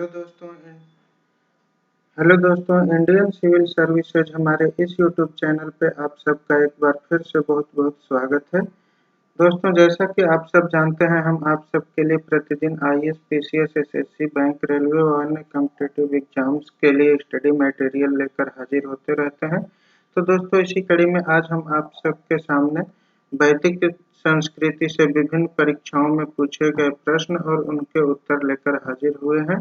Hello दोस्तों, Indian civil services हमारे इस यूट्यूब चैनल पे आप सबका एक बार फिर से बहुत-बहुत स्वागत है। दोस्तों, जैसा कि आप सब जानते हैं, हम आप सबके लिए प्रतिदिन IAS, PCS, SSC, bank, railway और अन्य कॉम्पिटिटिव एग्जाम्स के लिए स्टडी मटेरियल लेकर हाजिर होते रहते हैं। तो दोस्तों, इसी कड़ी में आज हम आप सबके सामने वैदिक संस्कृति से विभिन्न परीक्षाओं में पूछे गए प्रश्न और उनके उत्तर लेकर हाजिर हुए हैं,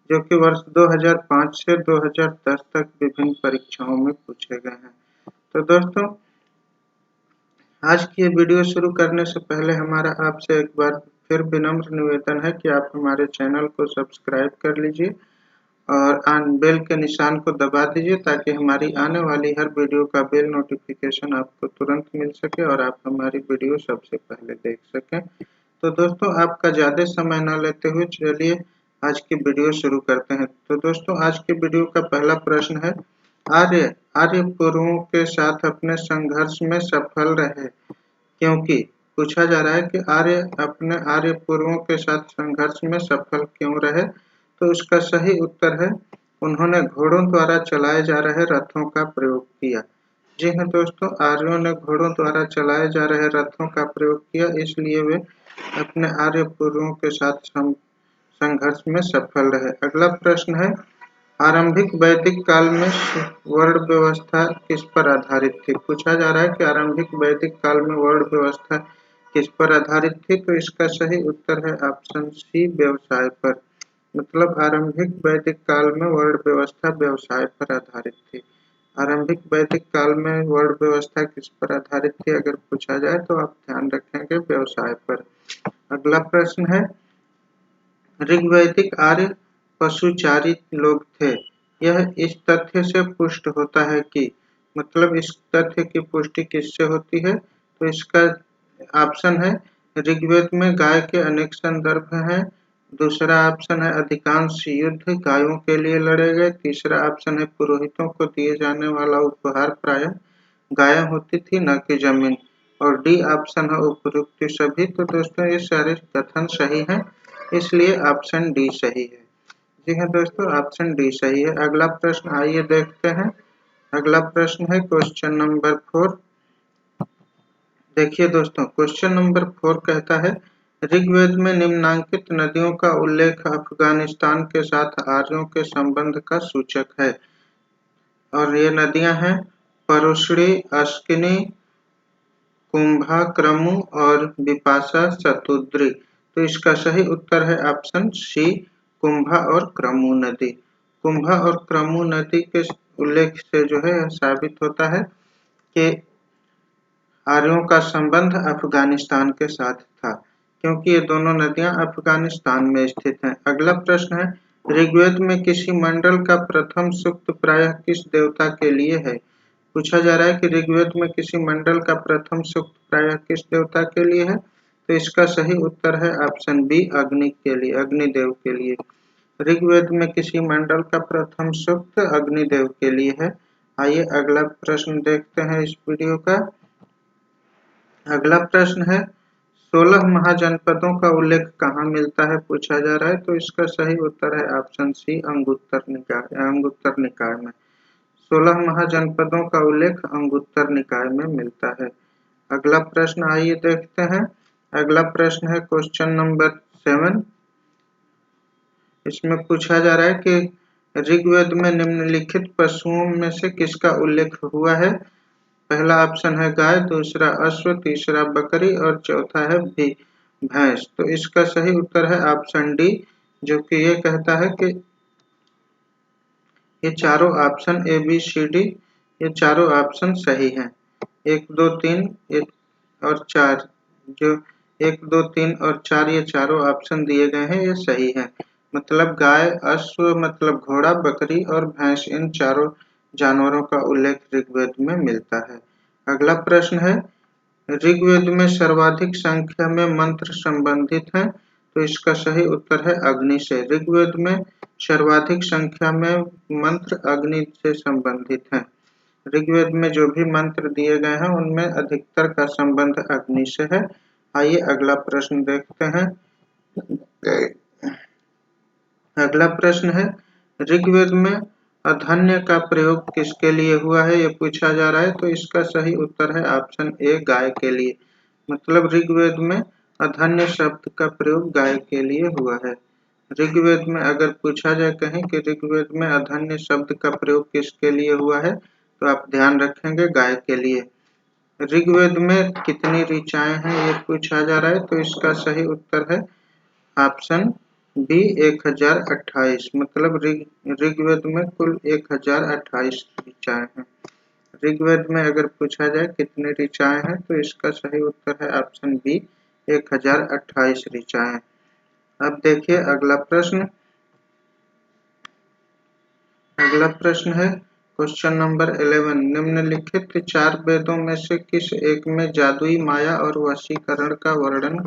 जो कि वर्ष 2005 से 2010 तक विभिन्न परीक्षाओं में पूछे गए हैं। तो दोस्तों, आज की ये वीडियो शुरू करने से पहले हमारा आपसे एक बार फिर विनम्र निवेदन है कि आप हमारे चैनल को सब्सक्राइब कर लीजिए और बेल के निशान को दबा दीजिए, ताकि हमारी आने वाली हर वीडियो का बेल नोटिफिकेशन आपको तुरंत मिल सके और आप हमारी वीडियो सबसे पहले देख सकें। तो दोस्तों, आपका ज़्यादा समय न लेते हुए चलिए आज की वीडियो शुरू करते हैं। तो दोस्तों, आज की वीडियो का पहला प्रश्न है, आर्य पूर्वों के साथ अपने संघर्ष में सफल रहे क्योंकि पूछा जा रहा है कि आर्य पूर्वों के साथ संघर्ष में सफल क्यों रहे। तो इसका सही उत्तर है, उन्होंने घोड़ों द्वारा चलाए जा रहे रथों का प्रयोग किया। जी हाँ दोस्तों, आर्यों ने घोड़ों द्वारा चलाए जा रहे रथों का प्रयोग किया, इसलिए वे अपने आर्य पूर्वों के साथ संघर्ष में सफल रहे। अगला प्रश्न है, आरंभिक वैदिक काल में वर्ण व्यवस्था किस पर आधारित थी। पूछा जा रहा है कि आरंभिक वैदिक काल में वर्ण व्यवस्था किस पर आधारित थी। तो इसका सही उत्तर है ऑप्शन सी, व्यवसाय पर। मतलब आरंभिक वैदिक काल में वर्ण व्यवस्था व्यवसाय पर आधारित थी। आरंभिक वैदिक काल में वर्ण व्यवस्था किस पर आधारित थी, अगर पूछा जाए तो आप ध्यान रखेंगे व्यवसाय पर। अगला प्रश्न है, ऋग्वैदिक आर्य पशुचारी लोग थे। यह इस तथ्य से पुष्ट होता है कि, मतलब इस तथ्य की पुष्टि किससे होती है। तो इसका ऑप्शन है, ऋग्वेद में गाय के अनेक संदर्भ हैं। दूसरा ऑप्शन है, अधिकांश युद्ध गायों के लिए लड़े गए। तीसरा ऑप्शन है, पुरोहितों को दिए जाने वाला उपहार प्रायः गायें होती थी, न कि जमीन। और डी ऑप्शन है, उपरोक्त सभी। तो दोस्तों, ये सारे कथन सही हैं, इसलिए ऑप्शन डी सही है। जी हाँ दोस्तों, ऑप्शन डी सही है। अगला प्रश्न आइए देखते हैं। अगला प्रश्न है क्वेश्चन नंबर 4। देखिए दोस्तों, क्वेश्चन नंबर 4 कहता है, ऋग्वेद में निम्नांकित नदियों का उल्लेख अफगानिस्तान के साथ आर्यों के संबंध का सूचक है। और ये नदियां हैं परुष्णी, अश्किनी, कुंभा, क्रमु और विपाशा शतुद्री। तो इसका सही उत्तर है ऑप्शन सी, कुंभा और क्रमु नदी। कुंभा और क्रमु नदी के उल्लेख से जो है साबित होता है कि आर्यों का संबंध अफगानिस्तान के साथ था, क्योंकि ये दोनों नदियां अफगानिस्तान में स्थित हैं। अगला प्रश्न है, ऋग्वेद में किसी मंडल का प्रथम सूक्त प्रायः किस देवता के लिए है। पूछा जा रहा है कि ऋग्वेद में किसी मंडल का प्रथम सूक्त प्रायः किस देवता के लिए है। तो इसका सही उत्तर है ऑप्शन बी, अग्नि के लिए, अग्निदेव के लिए। ऋग्वेद में किसी मंडल का प्रथम सूक्त अग्निदेव के लिए है। आइए अगला प्रश्न देखते हैं इस वीडियो का। अगला प्रश्न है, 16 महाजनपदों का उल्लेख कहाँ मिलता है। पूछा जा रहा है। तो इसका सही उत्तर है ऑप्शन सी, अंगुत्तर निकाय में। 16 महाजनपदों का उल्लेख अंगुत्तर निकाय में मिलता है। अगला प्रश्न आइए देखते हैं। अगला प्रश्न है क्वेश्चन नंबर 7। इसमें पूछा जा रहा है कि ऋग्वेद में निम्नलिखित पशुओं में से किसका उल्लेख हुआ है। पहला ऑप्शन है गाय, दूसरा अश्व, तीसरा बकरी और चौथा है भैंस। तो इसका सही उत्तर है ऑप्शन डी, जो कि ये कहता है कि ये चारों option A B C D, ये चारों ऑप्शन सही हैं। 1 2 3 और 4, जो 1 2 3 और 4 ये चारों ऑप्शन दिए गए हैं, ये सही हैं। मतलब गाय, अश्व मतलब घोड़ा, बकरी और भैंस, इन चारों जानवरों का उल्लेख ऋग्वेद में मिलता है। अगला प्रश्न है, ऋग्वेद में सर्वाधिक संख्या में मंत्र संबंधित हैं। तो इसका सही उत्तर है अग्नि से। ऋग्वेद में सर्वाधिक संख्या में मंत्र अग्नि से संबंधित हैं। ऋग्वेद में जो भी मंत्र दिए गए हैं, उनमें अधिकतर का संबंध अग्नि से है। आइए अगला प्रश्न देखते हैं। अगला प्रश्न है, ऋग्वेद में अधन्य का प्रयोग किसके लिए हुआ है, ये पूछा जा रहा है। तो इसका सही उत्तर है ऑप्शन ए, गाय के लिए। मतलब ऋग्वेद में अधन्य शब्द का प्रयोग गाय के लिए हुआ है। ऋग्वेद में अगर पूछा जाए कहीं कि ऋग्वेद में अधन्य शब्द का प्रयोग किसके लिए हुआ है, तो आप ध्यान रखेंगे गाय के लिए। ऋग्वेद में कितनी ऋचाएं हैं, ये पूछा जा रहा है। तो इसका सही उत्तर है ऑप्शन बी, 1028। मतलब ऋग्वेद में कुल 1028 ऋचाएं हैं। ऋग्वेद में अगर पूछा जाए कितने ऋचाएं हैं, तो इसका सही उत्तर है ऑप्शन बी, 1028 ऋचाएं। अब देखिए अगला प्रश्न। अगला प्रश्न है क्वेश्चन नंबर 11, निम्नलिखित 4 वेदों में से किस एक में जादुई माया और वशीकरण का वर्णन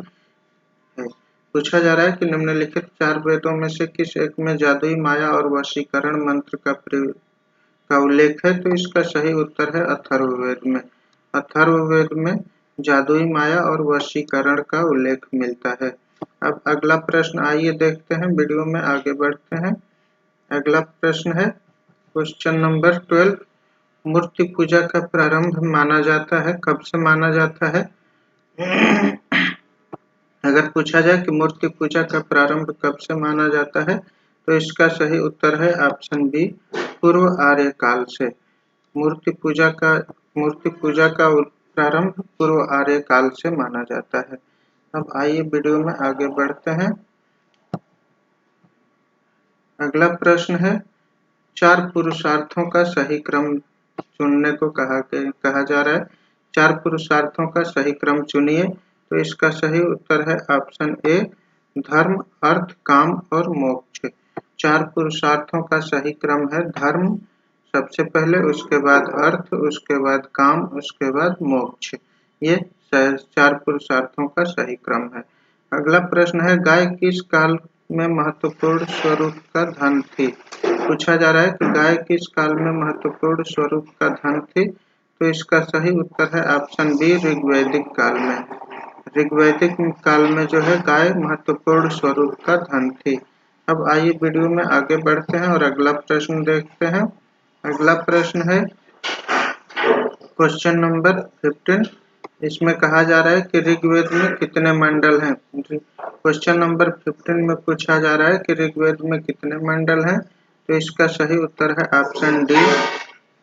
है। पूछा जा रहा है कि निम्नलिखित 4 वेदों में से किस एक में जादुई माया और वशीकरण मंत्र का उल्लेख है। तो इसका सही उत्तर है अथर्ववेद में। अथर्ववेद में जादुई माया और वशीकरण का उल्लेख मिलता है। अब अगला प्रश्न आइए देखते हैं, वीडियो में आगे बढ़ते हैं। अगला प्रश्न है क्वेश्चन नंबर 12, मूर्ति पूजा का प्रारंभ माना जाता है, कब से माना जाता है। अगर पूछा जाए कि मूर्ति पूजा का प्रारंभ कब से माना जाता है, तो इसका सही उत्तर है ऑप्शन बी, पूर्व आर्य काल से। मूर्ति पूजा का प्रारंभ पूर्व आर्य काल से माना जाता है। अब आइए वीडियो में आगे बढ़ते हैं। अगला प्रश्न है, 4 पुरुषार्थों का सही क्रम चुनने को कहा जा रहा है। 4 पुरुषार्थों का सही क्रम चुनिए। तो इसका सही उत्तर है ऑप्शन ए, धर्म, अर्थ, काम और मोक्ष। 4 पुरुषार्थों का सही क्रम है धर्म सबसे पहले, उसके बाद अर्थ, उसके बाद काम, उसके बाद मोक्ष। ये 4 पुरुषार्थों का सही क्रम है। अगला प्रश्न है, गाय किस काल में महत्वपूर्ण स्वरूप का धन थी। पूछा जा रहा है कि गाय किस काल में महत्वपूर्ण स्वरूप का धन थी। तो इसका सही उत्तर है ऑप्शन बी, ऋग्वैदिक काल में। ऋग्वैदिक काल में जो है गाय महत्वपूर्ण स्वरूप का धन थी। अब आइए वीडियो में आगे बढ़ते हैं और अगला प्रश्न देखते हैं। अगला प्रश्न है क्वेश्चन नंबर 15, इसमें कहा जा रहा है कि ऋग्वेद में कितने मंडल हैं। क्वेश्चन नंबर 15 में पूछा जा रहा है कि ऋग्वेद में कितने मंडल हैं। तो इसका सही उत्तर है ऑप्शन डी,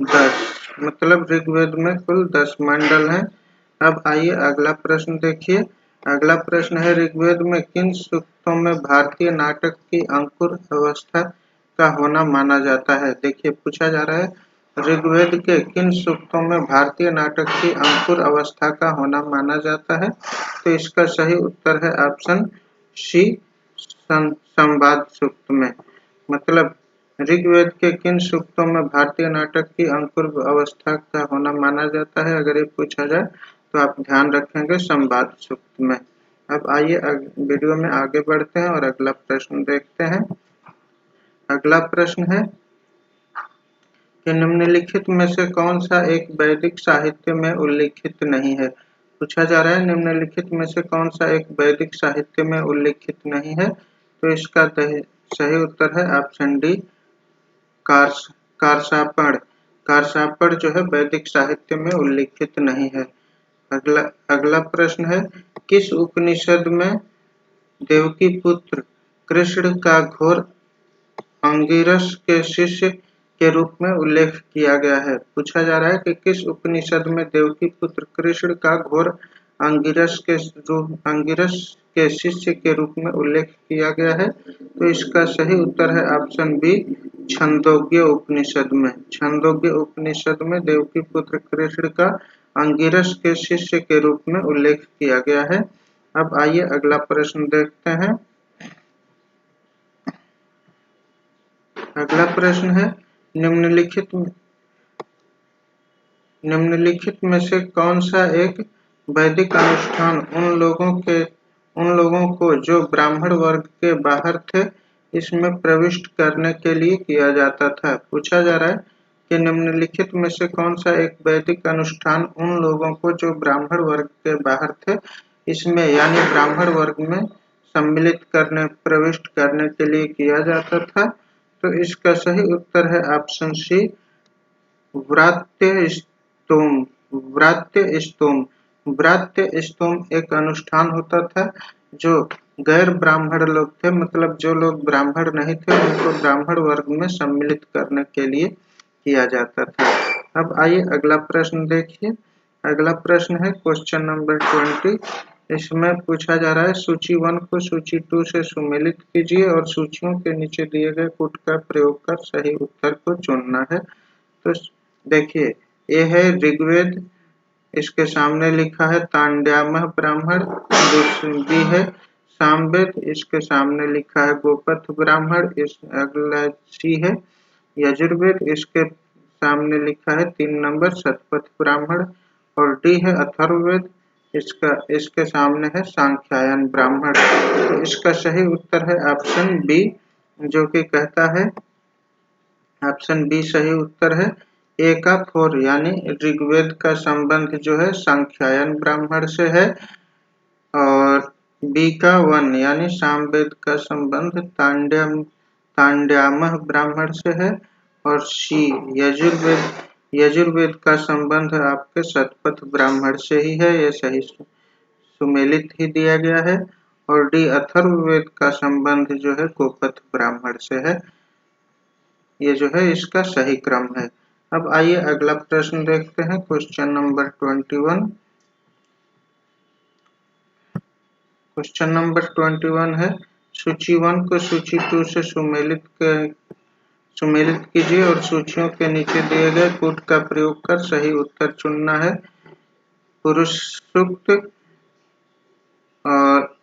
10। मतलब ऋग्वेद में कुल 10 मंडल हैं। अब आइए अगला प्रश्न देखिए। अगला प्रश्न है, ऋग्वेद में किन सूक्तों में भारतीय नाटक की अंकुर अवस्था का होना माना जाता है। देखिए पूछा जा रहा है ऋग्वेद के किन सूक्तों में भारतीय नाटक की अंकुर अवस्था का होना माना जाता है। तो इसका सही उत्तर है ऑप्शन सी, संवाद सूक्त में। मतलब ऋग्वेद के किन सूक्तों में भारतीय नाटक की अंकुर अवस्था का होना माना जाता है, अगर ये पूछा जाए तो आप ध्यान रखेंगे संवाद सूक्त में। अब आइए वीडियो में आगे बढ़ते हैं और अगला प्रश्न देखते हैं। अगला प्रश्न है कि निम्नलिखित में से कौन सा एक वैदिक साहित्य में उल्लिखित नहीं है। पूछा जा रहा है निम्नलिखित में से कौन सा एक वैदिक साहित्य में उल्लिखित नहीं है। तो इसका सही उत्तर है ऑप्शन डी, कारशापण। कारशापण जो है वैदिक साहित्य में उल्लिखित नहीं है। अगला प्रश्न है, किस उपनिषद में देवकी पुत्र कृष्ण का घोर अंगिरस के शिष्य के रूप में उल्लेख किया गया है। पूछा जा रहा है कि किस उपनिषद में देवकी पुत्र कृष्ण का घोर अंगिरस के शिष्य के रूप में उल्लेख किया गया है। तो इसका सही उत्तर है ऑप्शन बी, छंदोग्य उपनिषद में। छंदोग्य उपनिषद में देवकी पुत्र कृष्ण का अंगिरस के शिष्य के रूप में उल्लेख किया गया है। अब आइए अगला प्रश्न देखते हैं। अगला प्रश्न है, निम्नलिखित में से कौन सा एक वैदिक अनुष्ठान उन लोगों को जो ब्राह्मण वर्ग के बाहर थे इसमें प्रविष्ट करने के लिए किया जाता था। पूछा जा रहा है कि निम्नलिखित में से कौन सा एक वैदिक अनुष्ठान उन लोगों को जो ब्राह्मण वर्ग के बाहर थे इसमें यानी ब्राह्मण वर्ग में सम्मिलित करने प्रविष्ट करने के लिए किया जाता था। तो इसका सही उत्तर है ऑप्शन सी, व्रात्य स्तोम। व्रात्य स्तोम, व्रात्य स्तोम एक अनुष्ठान होता था जो गैर ब्राह्मण लोग थे, मतलब जो लोग ब्राह्मण नहीं थे उनको ब्राह्मण वर्ग में सम्मिलित करने के लिए किया जाता था। अब आइए अगला प्रश्न देखिए। अगला प्रश्न है क्वेश्चन नंबर 20। इसमें पूछा जा रहा है सूची 1 को सूची 2 से सुमेलित कीजिए और सूचियों के नीचे दिए गए कूट का प्रयोग कर सही उत्तर को चुनना है। तो देखिए, ये है ऋग्वेद, इसके सामने लिखा है तांड्यामह ब्राह्मण। बी है सामवेद, इसके सामने लिखा है गोपथ ब्राह्मण। इस अगला सी है यजुर्वेद, इसके सामने लिखा है 3 नंबर शतपथ ब्राह्मण। और डी है अथर्ववेद, इसके सामने है सांख्यायन ब्राह्मण। तो इसका सही उत्तर है ऑप्शन बी, जो कि कहता है ऑप्शन बी सही उत्तर है। ए का 4 यानी ऋग्वेद का संबंध जो है सांख्यायन ब्राह्मण से है, और बी का 1 यानी सामवेद का संबंध तांड्यामह ब्राह्मण से है, और सी यजुर्वेद का संबंध आपके शतपथ ब्राह्मण से ही है, ये सही सुमेलित ही दिया गया है। और डी अथर्ववेद का संबंध जो है गोपथ ब्राह्मण से है, ये जो है इसका सही क्रम है। अब आइए अगला प्रश्न देखते हैं क्वेश्चन नंबर 21। क्वेश्चन नंबर 21 है सूची 1 को सूची 2 से सुमेलित कीजिए और सूचियों के नीचे दिए गए कूट का प्रयोग कर सही उत्तर चुनना है। पुरुष सूक्त, और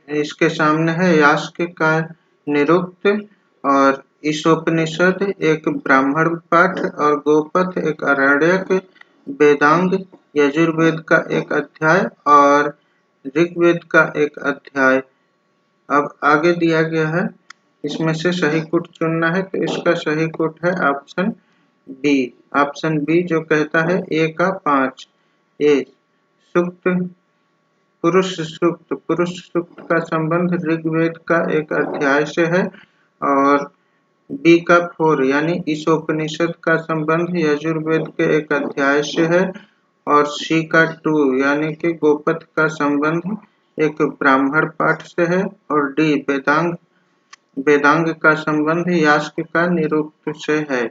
इसके सामने है यास्क का निरुक्त, और ईशोपनिषद एक ब्राह्मण पाठ, और गोपथ एक आरण्यक, वेदांग यजुर्वेद का एक अध्याय और ऋग्वेद का एक अध्याय। अब आगे दिया गया है इसमें से सही कूट चुनना है। तो इसका सही कूट है ऑप्शन बी। ऑप्शन बी जो कहता है ए का 5। ए सूक्त, पुरुष सूक्त का संबंध ऋग्वेद का एक अध्याय से है, और बी का 4 यानी ईशोपनिषद का संबंध यजुर्वेद के एक अध्याय से है, और सी का 2 यानी कि गोपथ का संबंध एक ब्राह्मण पाठ से है, और डी वेदांग का संबंध यास्क का निरुक्त से है।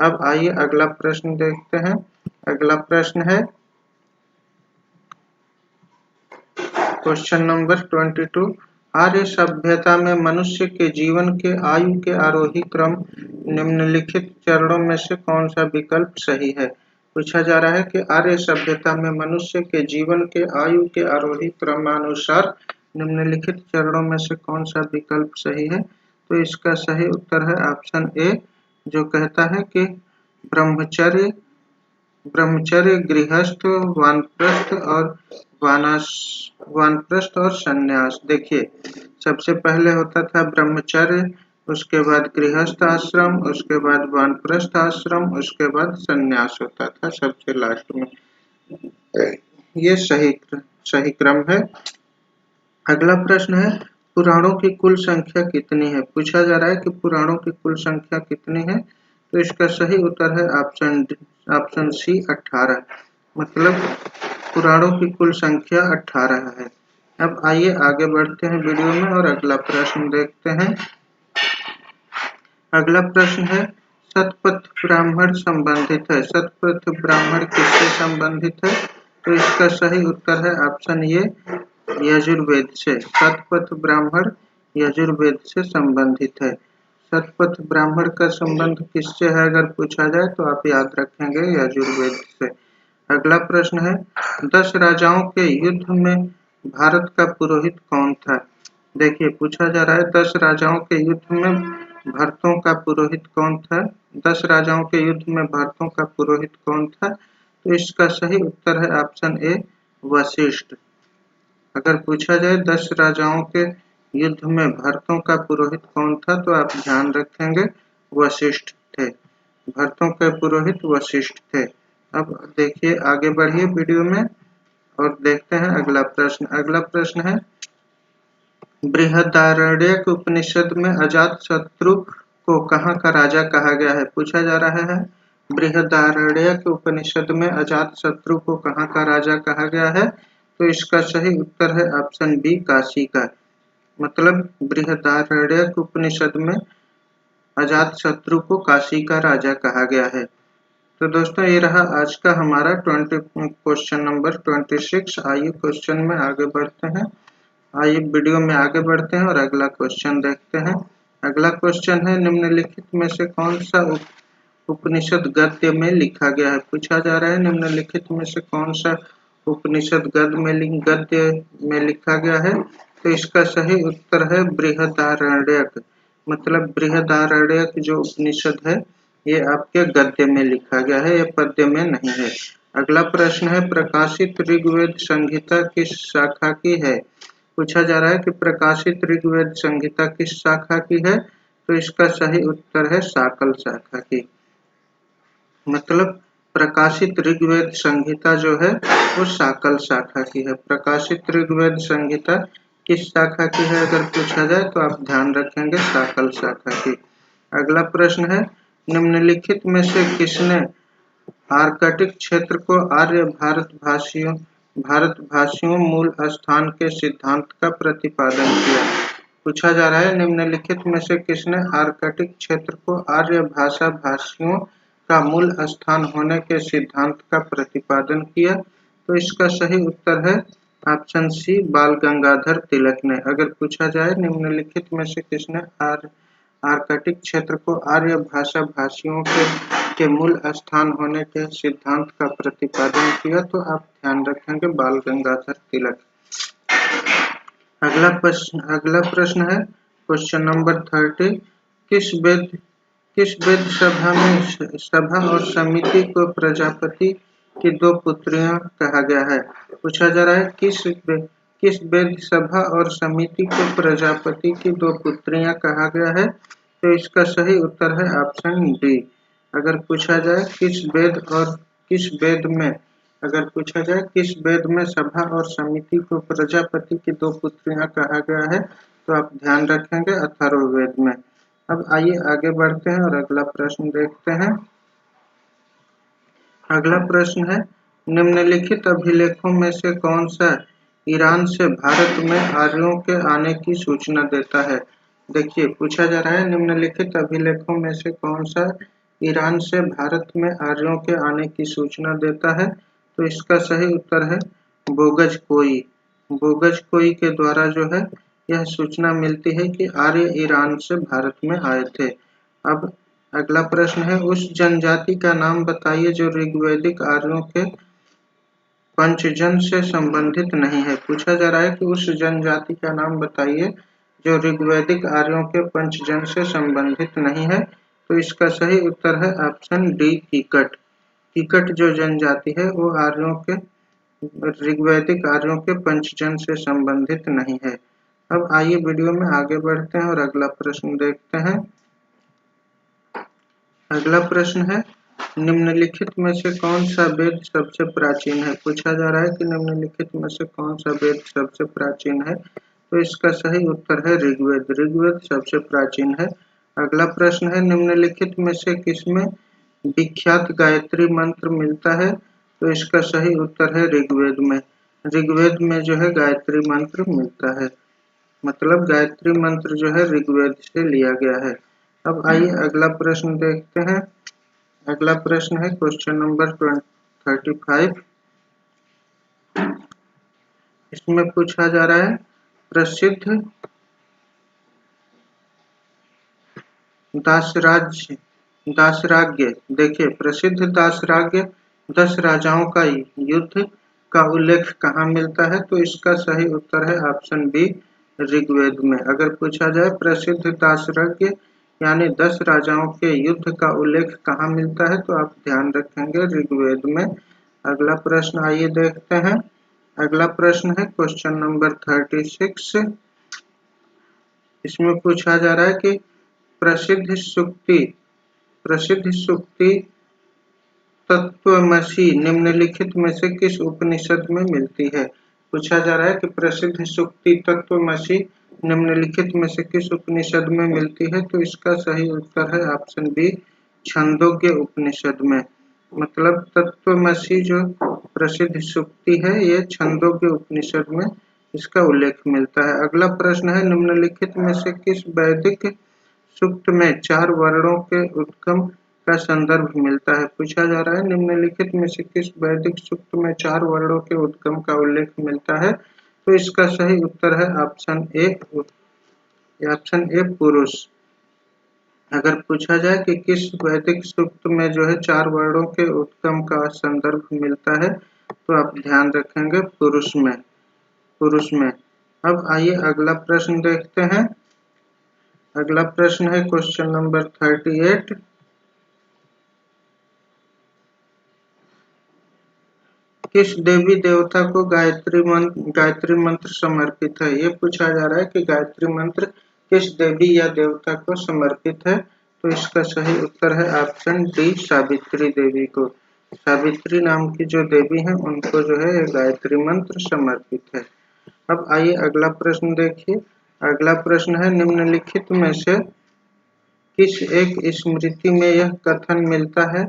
अब आइए अगला प्रश्न देखते हैं। अगला प्रश्न है क्वेश्चन नंबर 22। आर्य सभ्यता में मनुष्य के जीवन के आयु के आरोही क्रम निम्नलिखित चरणों में से कौन सा विकल्प सही है। पूछा जा रहा है कि आर्य सभ्यता में मनुष्य के जीवन के आयु के आरोही क्रमानुसार निम्नलिखित चरणों में से कौन सा विकल्प सही है। तो इसका सही उत्तर है ऑप्शन ए, जो कहता है कि ब्रह्मचर्य, गृहस्थ, वानप्रस्थ और संन्यास। देखिए, सबसे पहले होता था ब्रह्मचर्य, उसके बाद गृहस्थ आश्रम, उसके बाद वानप्रस्थ आश्रम, उसके बाद संन्यास होता था सबसे लास्ट में। ये सही क्रम है। अगला प्रश्न है पुराणों की कुल संख्या कितनी है। पूछा जा रहा है कि पुराणों की कुल संख्या कितनी है। तो इसका सही उत्तर है ऑप्शन सी 18, मतलब पुराणों की कुल संख्या 18 है। अब आइए आगे बढ़ते हैं वीडियो में और अगला प्रश्न देखते हैं। अगला प्रश्न है शतपथ ब्राह्मण संबंधित है। शतपथ ब्राह्मण किससे संबंधित है। तो इसका सही उत्तर है ऑप्शन ए, यजुर्वेद से। शतपथ ब्राह्मण यजुर्वेद से संबंधित है। शतपथ ब्राह्मण का संबंध किससे है अगर पूछा जाए तो आप याद रखेंगे यजुर्वेद से। अगला प्रश्न है 10 राजाओं के युद्ध में भारत का पुरोहित कौन था। देखिए, पूछा जा रहा है 10 राजाओं के युद्ध में भरतों का पुरोहित कौन था। 10 राजाओं के युद्ध में भरतों का पुरोहित कौन था। तो इसका सही उत्तर है ऑप्शन ए, वशिष्ठ। अगर पूछा जाए 10 राजाओं के युद्ध में भरतों का पुरोहित कौन था तो आप ध्यान रखेंगे वशिष्ठ थे। भरतों के पुरोहित वशिष्ठ थे। अब देखिए, आगे बढ़िए वीडियो में और देखते हैं अगला प्रश्न। अगला प्रश्न है बृहदारण्यक उपनिषद में अजातशत्रु को कहाँ का राजा कहा गया है? पूछा जा रहा है बृहदारण्यक उपनिषद में अजातशत्रु को कहाँ का राजा कहा गया है? तो इसका सही उत्तर है ऑप्शन बी, काशी का। मतलब बृहदारण्यक उपनिषद में अजातशत्रु को काशी का राजा कहा गया है। तो दोस्तों ये रहा आज का हमारा क्वेश्चन नंबर 26। आइए क्वेश्चन में आगे बढ़ते हैं। आइए वीडियो में आगे बढ़ते हैं और अगला क्वेश्चन देखते हैं। अगला क्वेश्चन है निम्नलिखित में से कौन सा उपनिषद गद्य में लिखा गया है? पूछा जा रहा है निम्नलिखित में से कौन सा उपनिषद गद्य में लिखा गया है? तो इसका सही उत्तर है बृहदारण्यक। मतलब बृहदारण्यक जो उपनिषद है ये आपके गद्य में लिखा गया है, ये पद्य में नहीं है। अगला प्रश्न है प्रकाशित ऋग्वेद संहिता किस शाखा की है? पूछा जा रहा है कि प्रकाशित ऋग्वेद संहिता किस शाखा की है? तो इसका सही उत्तर है शाकल शाखा की। मतलब प्रकाशित ऋग्वेद संहिता जो है वो शाकल शाखा की है। प्रकाशित ऋग्वेद संहिता किस शाखा की है अगर पूछा जाए तो आप ध्यान रखेंगे शाकल शाखा की। अगला प्रश्न है निम्नलिखित में से किसने आर्कटिक क्षेत्र को आर्य भारतभाषियों मूल स्थान के सिद्धांत का प्रतिपादन किया? पूछा जा रहा है निम्नलिखित में से किसने आर्कटिक क्षेत्र को आर्य भाषियों का मूल स्थान होने के सिद्धांत का प्रतिपादन किया? तो इसका सही उत्तर है ऑप्शन सी, बाल गंगाधर तिलक ने। अगर पूछा जाए निम्नलिखित में से किसने आर्कटिक क्षेत्र को आर्य भाषियों के मूल स्थान होने के सिद्धांत का प्रतिपादन किया तो आप ध्यान रखेंगे बाल गंगाधर तिलक। अगला प्रश्न है क्वेश्चन नंबर 30। किस वेद सभा और समिति को प्रजापति की दो पुत्रियां कहा गया है? पूछा जा रहा है किस वेद सभा और समिति को प्रजापति की दो पुत्रियां कहा गया है? तो इसका सही उत्तर है ऑप्शन डी। अगर पूछा जाए किस वेद में सभा और समिति को प्रजापति की दो पुत्रियां कहा गया है तो आप ध्यान रखेंगे अथर्ववेद में। अब आइए आगे बढ़ते हैं और अगला प्रश्न देखते हैं। अगला प्रश्न है निम्नलिखित अभिलेखों में से कौन सा ईरान से भारत में आर्यों के आने की सूचना देता है? देखिए पूछा जा रहा है निम्नलिखित अभिलेखों में से कौन सा ईरान से भारत में आर्यों के आने की सूचना देता है? तो इसका सही उत्तर है बोगजकोई के द्वारा जो है यह सूचना मिलती है कि आर्य ईरान से भारत में आए थे। अब अगला प्रश्न है उस जनजाति का नाम बताइए जो ऋग्वैदिक आर्यों के पंचजन से संबंधित नहीं है। पूछा जा रहा है कि उस जनजाति का नाम बताइए जो ऋग्वैदिक आर्यों के पंचजन से संबंधित नहीं है। तो इसका सही उत्तर है ऑप्शन डी, कीकट। कीकट जो जनजाति है वो ऋग्वैदिक आर्यों के पंचजन से संबंधित नहीं है। अब आइए वीडियो में आगे बढ़ते हैं और अगला प्रश्न देखते हैं। अगला प्रश्न है निम्नलिखित में से कौन सा वेद सबसे प्राचीन है? पूछा जा रहा है कि निम्नलिखित में से कौन सा वेद सबसे प्राचीन है? तो इसका सही उत्तर है ऋग्वेद। ऋग्वेद सबसे प्राचीन है। अगला प्रश्न है निम्नलिखित में से किसमें विख्यात गायत्री मंत्र मिलता है? तो इसका सही उत्तर है ऋग्वेद में। ऋग्वेद में जो है गायत्री मंत्र मिलता है। मतलब गायत्री मंत्र जो है ऋग्वेद से लिया गया है। अब आइए अगला प्रश्न देखते हैं। अगला प्रश्न है क्वेश्चन नंबर 35। इसमें पूछा जा रहा है प्रसिद्ध दासराज्य। देखिए प्रसिद्ध दासराज्य 10 राजाओं का युद्ध का उल्लेख कहाँ मिलता है? तो इसका सही उत्तर है ऑप्शन बी, ऋग्वेद में। अगर पूछा जाए प्रसिद्ध दासराज्य यानी 10 राजाओं के युद्ध का उल्लेख कहाँ मिलता है तो आप ध्यान रखेंगे ऋग्वेद में। अगला प्रश्न आइए देखते हैं। अगला प्रश्न है क्वेश्चन नंबर 36। इसमें पूछा जा रहा है कि प्रसिद्ध सूक्ति तत्त्वमसि निम्नलिखित में से किस उपनिषद में मिलती है? पूछा जा रहा है कि प्रसिद्ध सूक्ति तत्त्वमसि निम्नलिखित में से किस उपनिषद में मिलती है? तो इसका सही उत्तर है ऑप्शन बी, छंदोग्य उपनिषद में। मतलब तत्त्वमसि जो प्रसिद्ध सूक्ति है ये छंदोग्य उपनिषद में इसका उल्लेख मिलता है। अगला प्रश्न है, निम्नलिखित में से किस वैदिक सूक्त में 4 वर्णों के उद्गम का संदर्भ मिलता है? पूछा जा रहा है निम्नलिखित में से किस वैदिक सूक्त में 4 वर्णों के उद्गम का उल्लेख मिलता है? तो इसका सही उत्तर है ऑप्शन ए पुरुष। अगर पूछा जाए कि किस वैदिक सूक्त में जो है 4 वर्णों के उद्गम का संदर्भ मिलता है, तो आप ध्यान रखेंगे पुरुष में। अब आइए अगला प्रश्न देखते हैं। अगला प्रश्न है क्वेश्चन नंबर 38। किस देवी देवता को गायत्री मंत्र समर्पित है? ये पूछा जा रहा है कि गायत्री मंत्र किस देवी या देवता को समर्पित है? तो इसका सही उत्तर है ऑप्शन डी, सावित्री देवी को। सावित्री नाम की जो देवी हैं उनको जो है गायत्री मंत्र समर्पित है। अब आइए अगला प्रश्न देखिए। अगला प्रश्न है, निम्नलिखित में से किस एक स्मृति में यह कथन मिलता है?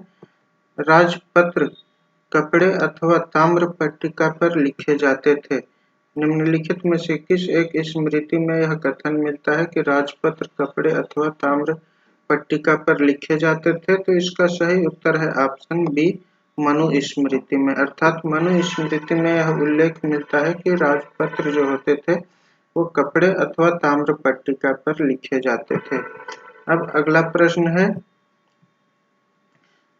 राजपत्र कपड़े अथवा ताम्र पट्टिका पर लिखे जाते थे। निम्नलिखित में से किस एक स्मृति में यह कथन मिलता है कि राजपत्र कपड़े अथवा ताम्र पट्टिका पर लिखे जाते थे? तो इसका सही उत्तर है ऑप्शन बी, मनुस्मृति में। अर्थात मनुस्मृति में यह उल्लेख मिलता है कि राजपत्र जो होते थे वो कपड़े अथवा ताम्र पट्टिका पर लिखे जाते थे। अब अगला प्रश्न है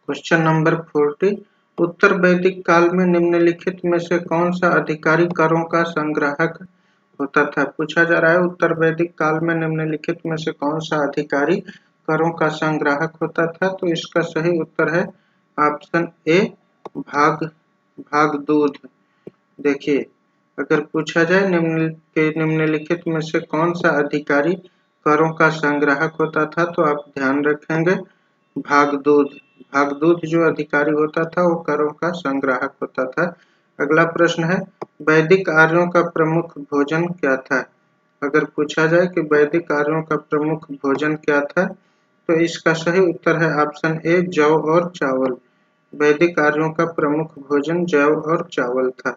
क्वेश्चन नंबर 40। उत्तर वैदिक काल में निम्नलिखित में से कौन सा अधिकारी करों का संग्राहक होता था? पूछा जा रहा है उत्तर वैदिक काल में निम्नलिखित में से कौन सा अधिकारी करों का संग्राहक होता था? तो इसका सही उत्तर है ऑप्शन ए, भागदूध। देखिए, अगर पूछा जाए निम्नलिखित में से कौन सा अधिकारी करों का संग्राहक होता था, तो आप ध्यान रखेंगे भागदूध। भागदूध जो अधिकारी होता था वो करों का संग्राहक होता था। अगला प्रश्न है, वैदिक आर्यों का प्रमुख भोजन क्या था? अगर पूछा जाए कि वैदिक आर्यों का प्रमुख भोजन क्या था, तो इसका सही उत्तर है ऑप्शन ए, जौ और चावल। वैदिक आर्यों का प्रमुख भोजन जौ और चावल था।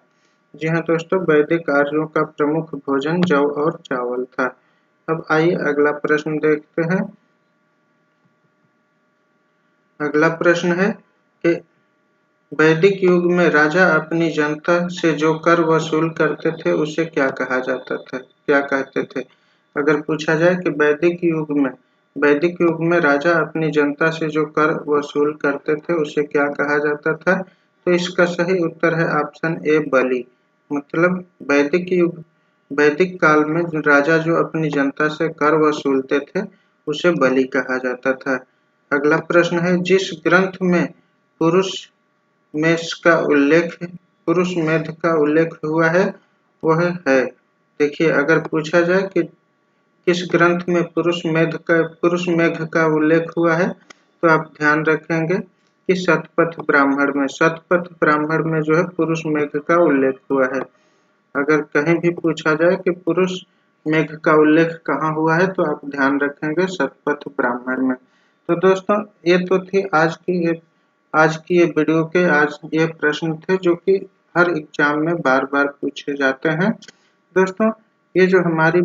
जी हाँ दोस्तों, वैदिक आर्यों का प्रमुख भोजन जौ और चावल था। अब आइए अगला प्रश्न देखते हैं। अगला प्रश्न है कि वैदिक युग में राजा अपनी जनता से जो कर वसूल करते थे उसे क्या कहा जाता था, क्या कहते थे? अगर पूछा जाए कि वैदिक युग में राजा अपनी जनता से जो कर वसूल करते थे उसे क्या कहा जाता था? तो इसका सही उत्तर है ऑप्शन ए, बलि। मतलब वैदिक काल में राजा जो अपनी जनता से कर वसूलते थे उसे बलि कहा जाता था। अगला प्रश्न है, जिस ग्रंथ में पुरुष मेध का उल्लेख हुआ है वह है। देखिए, अगर पूछा जाए कि किस ग्रंथ में पुरुष मेघ का उल्लेख हुआ है, तो आप ध्यान रखेंगे कि शतपथ ब्राह्मण में जो है पुरुष मेघ का उल्लेख हुआ है। अगर कहीं भी पूछा जाए कि पुरुष मेघ का उल्लेख कहाँ हुआ है, तो आप ध्यान रखेंगे शतपथ ब्राह्मण में। तो दोस्तों, ये तो थी आज की ये वीडियो के आज ये प्रश्न थे जो कि हर एग्जाम में बार बार पूछे जाते हैं। दोस्तों, ये जो हमारी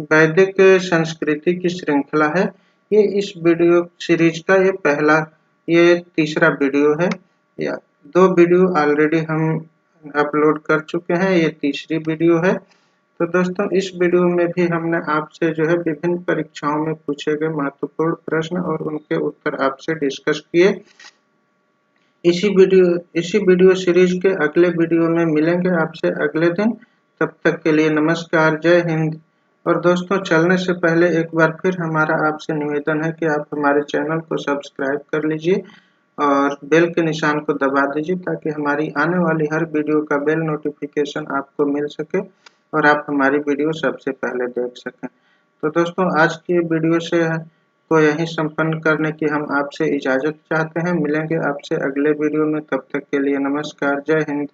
वैदिक संस्कृति की श्रृंखला है, ये इस वीडियो सीरीज का ये तीसरा वीडियो है। या 2 वीडियो ऑलरेडी हम अपलोड कर चुके हैं, ये तीसरी वीडियो है। तो दोस्तों, इस वीडियो में भी हमने आपसे जो है विभिन्न परीक्षाओं में पूछे गए महत्वपूर्ण प्रश्न और उनके उत्तर आपसे डिस्कस किए। इसी वीडियो सीरीज के अगले वीडियो में मिलेंगे आपसे अगले दिन। तब तक के लिए नमस्कार, जय हिंद। और दोस्तों, चलने से पहले एक बार फिर हमारा आपसे निवेदन है कि आप हमारे चैनल को सब्सक्राइब कर लीजिए और बेल के निशान को दबा दीजिए ताकि हमारी आने वाली हर वीडियो का बेल नोटिफिकेशन आपको मिल सके और आप हमारी वीडियो सबसे पहले देख सकें। तो दोस्तों, आज की वीडियो को यहीं संपन्न करने की हम आपसे इजाज़त चाहते हैं। मिलेंगे आपसे अगले वीडियो में, तब तक के लिए नमस्कार, जय हिंद।